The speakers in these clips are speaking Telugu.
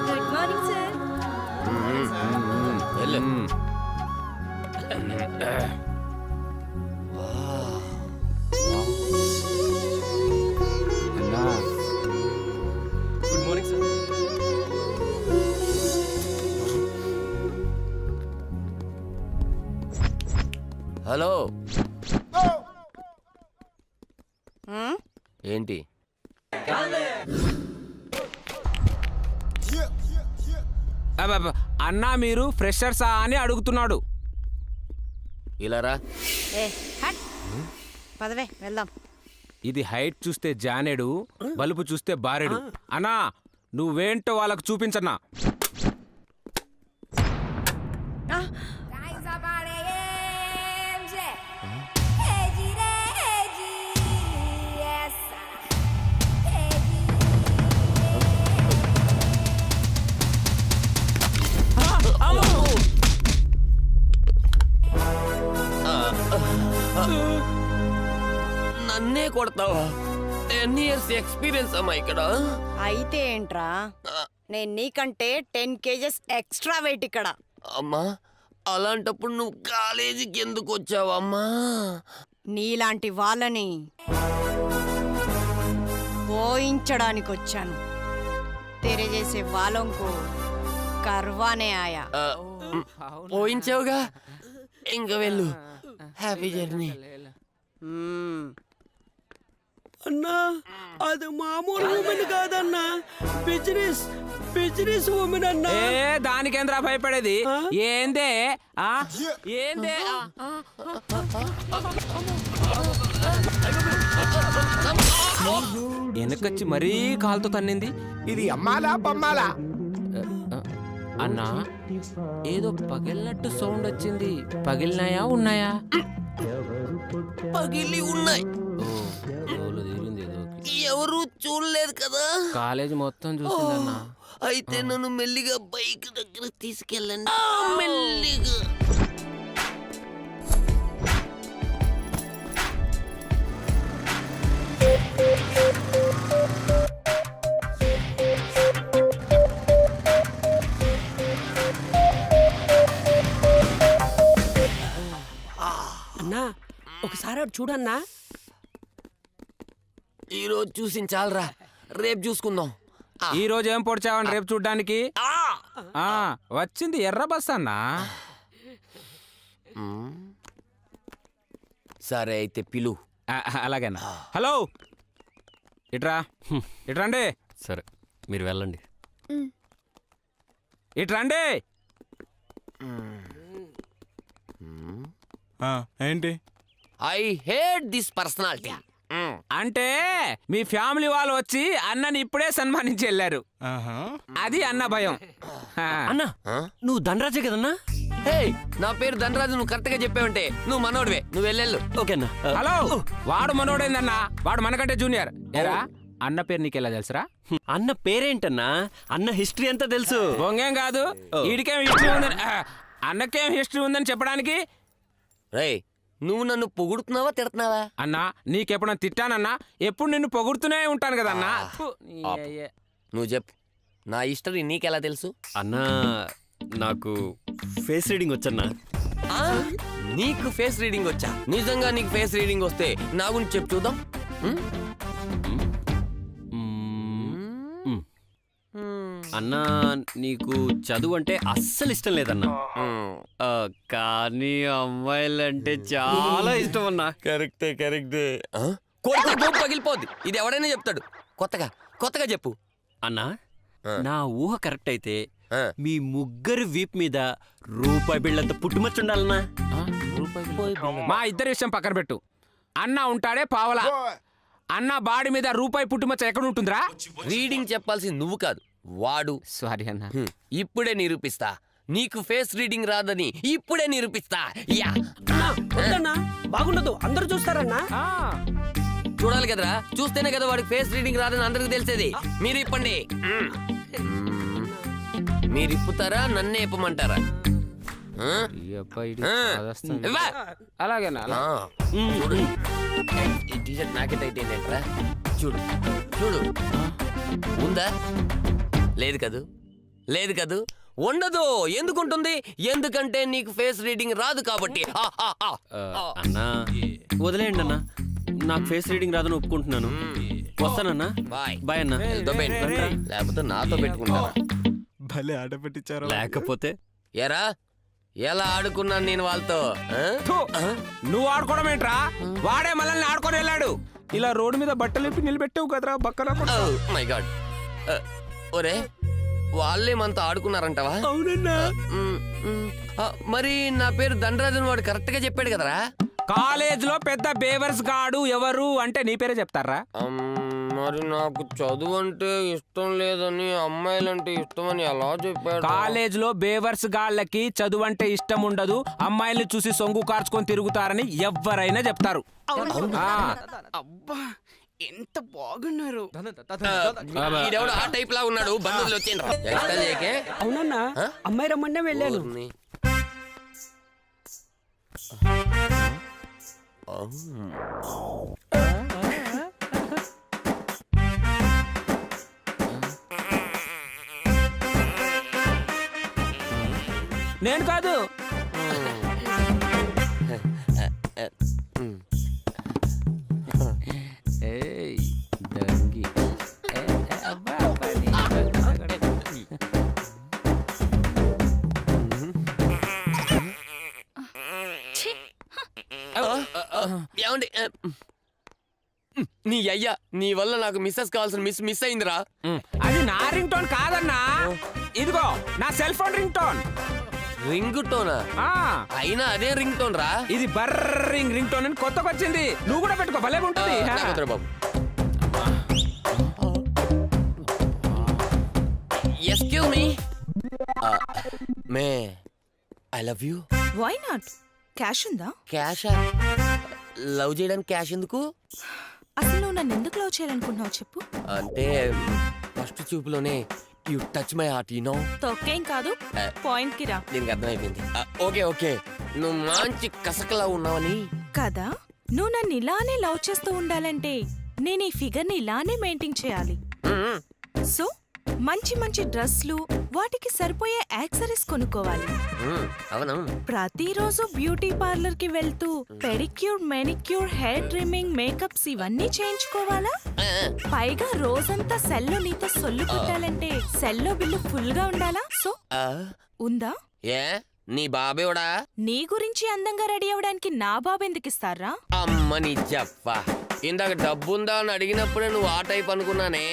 Good morning sir. Good morning sir. Hello ఏంటి అన్నా మీరు ఫ్రెషర్సా అని అడుగుతున్నాడు. ఇలా రా. ఏ హట్ పదవే వెళ్దాం. ఇది హైట్ చూస్తే జానేడు, బలుపు చూస్తే బారెడు. అన్నా నువ్వేంటో వాళ్ళకు చూపించన్నా. నన్నే కొడతావా? 10 years ఎక్స్పీరియన్స్ అమ్మా ఇక్కడ. అయితే ఏంట్రా, నేను నీకంటే 10 kgs ఎక్స్ట్రా వెయిట్ ఇక్కడ. అమ్మా అలాంటప్పుడు నువ్వు కాలేజీకి ఎందుకు వచ్చావమ్మా? నీలాంటి వాళ్ళని పోయించడానికి వచ్చాను. తెరజేసే వాళ్ళంకు కర్వానే ఆయా. పోయించావుగా, ఇంక వెళ్ళు. Happy journey. అన్నా అది మామూలు ఉమెన్ కాదన్నా, బిజినెస్ ఉమెన్ అన్నా. ఏ దానికేంద్రా భయపడేది? ఏందే ఏందే? వెనకొచ్చి మరీ కాలుతో తన్నింది. ఇది అమ్మాలా బొమ్మాలా? అన్నా ఏదో పగిలినట్టు సౌండ్ వచ్చింది. పగిలినాయా ఉన్నాయా? పగిలి ఉన్నాయి. ఎవరు చూడలేదు కదా. కాలేజ్ మొత్తం చూసిందన్నా. అయితే నన్ను మెల్లిగా బైక్ దగ్గర తీసుకెళ్ళండి. మెల్లిగా. అన్నా ఒకసారి అటు చూడన్నా. ఈరోజు చూసించాలరా, రేపు చూసుకుందాం. ఈ రోజు ఏం పొడిచావని రేపు చూడ్డానికి? వచ్చింది ఎర్ర బస్ అన్నా. సరే అయితే పిలు. అలాగేనా. హలో ఇట్రండి. సరే మీరు వెళ్ళండి. ఇట్రండి. ఏంటి? I hate this personality. అంటే మీ ఫ్యామిలీ వాళ్ళు వచ్చి అన్నని ఇప్పుడే సన్మానించి వెళ్ళారు. అది అన్న భయం. అన్నా నువ్వు ధనరాజే కదన్నా? హే, నా పేరు ధనరాజు. నువ్వు కరెక్ట్ గా చెప్పావంటే నువ్వు మనోడివే. నువ్వు వెళ్ళెళ్ళు. ఓకేనా? హలో, వాడు మనోడేందన్నా? వాడు మనకంటే జూనియర్. ఏరా అన్న పేరు నీకెలా తెలుసురా? అన్న పేరేంటన్నా? అన్న హిస్టరీ అంతా తెలుసు. బొంగేం కాదు. వీడికేం హిస్టరీ ఉందని, అన్నకేం హిస్టరీ ఉందని చెప్పడానికి. రే, నువ్వు నన్ను పొగుడుతున్నావా తిడుతున్నావా? అన్నా నీకెప్పుడన్నా తిట్టానన్నా? ఎప్పుడు నిన్ను పొగుడుతూనే ఉంటాను కదన్నా. నువ్వు చెప్పు, నా హిస్టరీ నీకెలా తెలుసు? అన్నా నాకు ఫేస్ రీడింగ్ వచ్చన్నా. నీకు ఫేస్ రీడింగ్ వచ్చా? నిజంగా నీకు ఫేస్ రీడింగ్ వస్తే నా గురించి చెప్పు చూద్దాం. అన్నా నీకు చదువు అంటే అస్సలు ఇష్టం లేదన్నా, కానీ అమ్మాయిలంటే చాలా ఇష్టం అన్నా. కరెక్టే. పగిలిపోద్ది. ఇది ఎవడైనా చెప్తాడు. కొత్తగా చెప్పు అన్నా. నా ఊహ కరెక్ట్ అయితే మీ ముగ్గురు వీప్ మీద రూపాయి బిళ్ళంత పుట్టుమచ్చు ఉండాలన్నా. మా ఇద్దరి విషయం పక్కన పెట్టు. అన్న ఉంటాడే పావలా. అన్న బాడీ మీద రూపాయి పుట్టుమచ్చ ఎక్కడ ఉంటుందిరా? రీడింగ్ చెప్పాల్సింది నువ్వు కాదు, వాడు. సారీ అన్న. ఇప్పుడే నిరూపిస్తా. నీకు ఫేస్ రీడింగ్ రాదని ఇప్పుడే నిరూపిస్తా. బాగుండదు, అందరూ చూస్తారన్నా. చూడాలి కదరా, చూస్తేనే కదా వాడికి ఫేస్ రీడింగ్ రాదని అందరికి తెలిసేది. మీరు ఇప్పండి. మీరు ఇప్పుతారా, నన్నే ఇప్పమంటారా? ఈ అబ్బాయి ఆ. చదవస్తాడు. ఇవ్వా. అలాగేనా అలా. చూడు ఈ టీషర్ట్ నాకే టైట్ అయిందేంట్రా చూడు చూడు ఉందా లేదు కదూ లేదు కదూ ఉండదు ఎందుకుంటుంది ఎందుకంటే నీకు ఫేస్ రీడింగ్ రాదు కాబట్టి అన్నా వదిలేయండి అన్నా నాకు ఫేస్ రీడింగ్ రాదని ఒప్పుకుంటున్నాను. వస్తానన్నా. బాయ్ బాయ్ అన్నా. లేకపోతే నాతో పెట్టుకుంటారా భలే ఆట పెట్టించారు. లేకపోతే ఎరా ఎలా ఆడుకున్నాను నేను వాళ్ళతో ఆ? థు, నువ్వు ఆడుకోవడం ఏంట్రా వాడే మనల్ని ఆడుకొని వెళ్ళాడు. ఇలా రోడ్డు మీద బట్టలు ఇప్పి నిలబెట్టావు కదరా బక్కన Oh my God. ఒరే వాళ్ళే మనతో ఆడుకున్నారంటవా అవునన్నా. మరి నా పేరు దండరాజన్ వాడు కరెక్ట్ గా చెప్పాడు కదరా కాలేజ్ లో పెద్ద బేవర్స్ గాడు ఎవరు అంటే నీ పేరే చెప్తారా? మరి నాకు చదువు అంటే ఇష్టం లేదని అమ్మాయిలంటే ఇష్టమని ఎలా చెప్పాడు కాలేజ్ లో బేవర్స్ గాళ్ళకి చదువు అంటే ఇష్టం ఉండదు, అమ్మాయిల్ని చూసి సొంగు కార్చుకొని తిరుగుతారని ఎవరైనా చెప్తారు. ఆ, అబ్బా ఎంత బాగున్నారు. ఈడెవడు ఆ టైప్ లా ఉన్నాడు బంధువులు వచ్చేయండి అవునన్నా అమ్మాయి రమ్మన్నా వెళ్ళాను. నేను కాదు. ఏయ్, డంగి. ఏ, అబ్బా, అబ్బా, నీ ఏమండి నీ అయ్యా నీ వల్ల నాకు మిస్సెస్ కావాల్సిన మిస్ అయిందిరా అది నా రింగ్ టోన్ కాదన్నా, ఇదిగో నా cell phone ring tone. Ring tuna అయినా అదే రింగ్ టోన్ రా ఇది బర్రింగ్ రింగ్ టోన్ అని కొత్తగా వచ్చింది, నువ్వు కూడా పెట్టుకో భలే ఉంటుంది. నాకొద్దురా బాబు excuse me may I love you why not? Cash ఉందా? క్యాషా లవ్ చేయడానికి క్యాష్ ఎందుకు అసలు నువ్వు నన్ను ఎందుకు లవ్ చేయాలనుకుంటున్నావు చెప్పు. అంటే ఫస్ట్ చూపులోనే you touch my heart you know తొక్కేం కాదు, పాయింట్ కి రా. దీనికి అర్థమైపోయింది ఓకే ఓకే నువ్వు మంచి కసకలా ఉన్నావని కదా నువ్వు నన్ను ఇలానే లవ్ చేస్తూ ఉండాలంటే నేను ఈ ఫిగర్ ని ఇలానే మెయింటైన్ చేయాలి. సో మంచి మంచి డ్రెస్లు వాటికి సరిపోయే యాక్సరీస్ కొనుక్కోవాలి. అవును ప్రతిరోజు బ్యూటీ పార్లర్ కి వెళ్తూ pedicure manicure hair trimming makeups ఇవన్నీ చేయించుకోవాలా? పైగా రోజంతా సెల్లో నీతో సొల్లు పుట్టాలంటే సెల్లో బిల్లు ఫుల్ గా ఉండాలా? సో ఉందా? ఏ నీ బాబేవడా నీ గురించి అందంగా రెడీ అవడానికి నా బాబు ఎందుకు ఇస్తారా? అమ్మని చెప్ప ఇందాక డబ్బుందా అని అడిగినప్పుడే నువ్వు ఆ టైప్ అనుకున్నానే,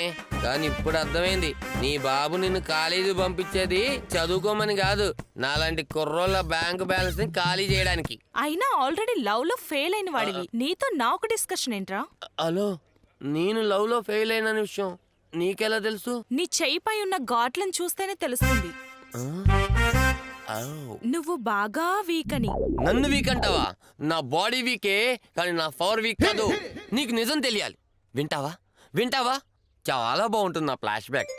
కానీ ఇప్పుడు అర్థమైంది నీ బాబు నిన్ను కాలేజీ పంపించేది చదువుకోమని కాదు, నాలాంటి కుర్రోళ్ళ బ్యాంక్ బ్యాలెన్స్ ని ఖాళీ చేయడానికి. అయినా ఆల్రెడీ లవ్ లో ఫెయిల్ అయిన వాడివి నీతో నాకు డిస్కషన్ ఏంట్రా? హలో నేను లవ్ లో ఫెయిల్ అయిన విషయం నీకెలా తెలుసు? నీ చెయ్యిపై ఉన్న ఘాట్లను చూస్తేనే తెలుస్తుంది నువ్వు బాగా వీక్ అని. నన్ను వీక్ అంటావా? నా బాడీ వీకే కానీ నా పవర్ వీక్ కాదు, నీకు నిజం తెలియాలి. వింటావా వింటావా చాలా బాగుంటుంది నా ఫ్లాష్ బ్యాక్.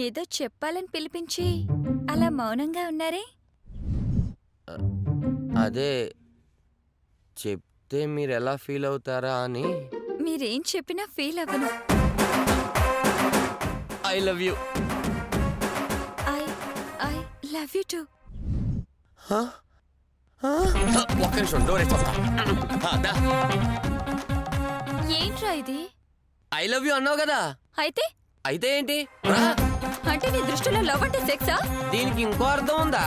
ఏదో చెప్పాలని పిలిపించి అలా మౌనంగా ఉన్నారే? అదే చెప్తే మీరు ఎలా ఫీల్ అవుతారా అని. మీరేం చెప్పినా ఫీల్ అవ్వను. I love you. I love you to. ఒక్క నిమిషం డోర్ వేస్తా. ఏంట్రా ఇది? ఐ లవ్ యూ అన్నావు కదా, అయితే అయితే ఏంటి? అంటే నీ దృష్టిలో లవ్ అంటే సెక్సా? దీనికి ఇంకో అర్థం ఉందా?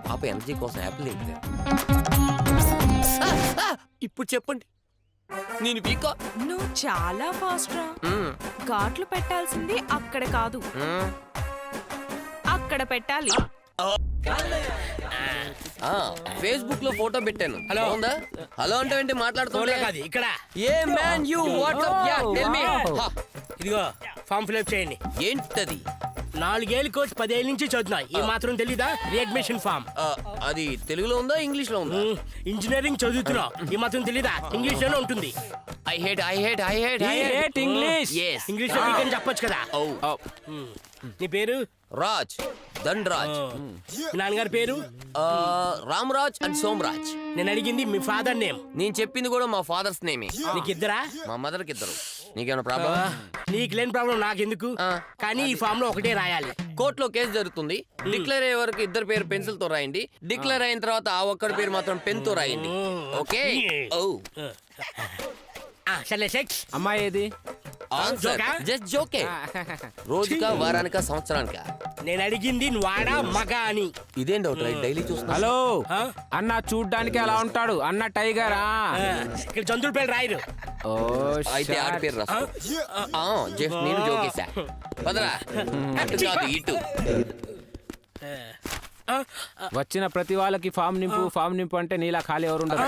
పాప ఎనర్జీ కోసం యాపిల్ తింటుంది. ఇప్పుడు చెప్పండి నేను వీక్. నువ్వు చాలా ఫాస్ట్ రా. ఘాట్లు పెట్టాల్సింది అక్కడ కాదు అక్కడ పెట్టాలి. ఫేస్బుక్ లో ఫోటో పెట్టాను. హలో ఉందా? హలో అంటే ఏంటి మాట్లాడుతున్నా? ఇక్కడ ఏ man you WhatsApp yeah tell me. ఇదిగో ఫామ్ ఫిల్అప్ చేయండి. ఏంటది? 4 ఏళ్ళు కోచ్ 10 ఏళ్ళ నుంచి చదువుతున్నా ఈ మాత్రం తెలీదా రీఅడ్మిషన్ ఫామ్ అది తెలుగులో ఉందా ఇంగ్లీష్ లో ఉందా? ఇంజనీరింగ్ చదువుతున్నా ఈ మాత్రం తెలీదా ఇంగ్లీష్ లోనే ఉంటుంది I hate English yes English లో నీకని చెప్పొచ్చు కదా oh నీ పేరు రాజ్ దండరాజ్ మీ నాన్నగారి పేరు రామరాజ్ అండ్ సోమరాజ్. నేను అడిగింది మీ ఫాదర్ నేమ్ నేను చెప్పింది కూడా మా ఫాదర్స్ నేమే. నీకు ఇద్దరా మా మదర్ కి ఇద్దరు. నీకేమైనా ప్రాబ్లం? నీకు లేని ప్రాబ్లం నాకెందుకు కానీ ఈ ఫామ్ లో ఒకటే రాయాలి కోర్టులో కేసు జరుగుతుంది. డిక్లేర్ అయ్యే వరకు ఇద్దరు పేరు పెన్సిల్ తో రాయండి. డిక్లేర్ అయిన తర్వాత ఆ ఒక్కడి పేరు మాత్రం పెన్ తో రాయండి. ఓకే? సరే సెక్స్ అమ్మాయి ఏది ఆన్సర్ జస్ట్ జోకే. రోజుకా వారానికా సంవత్సరానికా? నేను అడిగింది వాడా మగ అని ఇదేం డౌట్ రైట్ డైలీ చూస్తున్నా. హలో ఆ? అన్న చూడ్డానికి అలా ఉంటాడు అన్న టైగరా ఇక్కడ జంతువుల పేరు రాయరు ఓ అయితే ఆడి పేరు రాస్తా. జస్ట్ నేను జోకేసా. పదరా అటు కాదు ఇటు. వచ్చిన ప్రతి వాళ్ళకి ఫామ్ నింపు అంటే నీలా ఖాళీ ఎవరు ఉండరు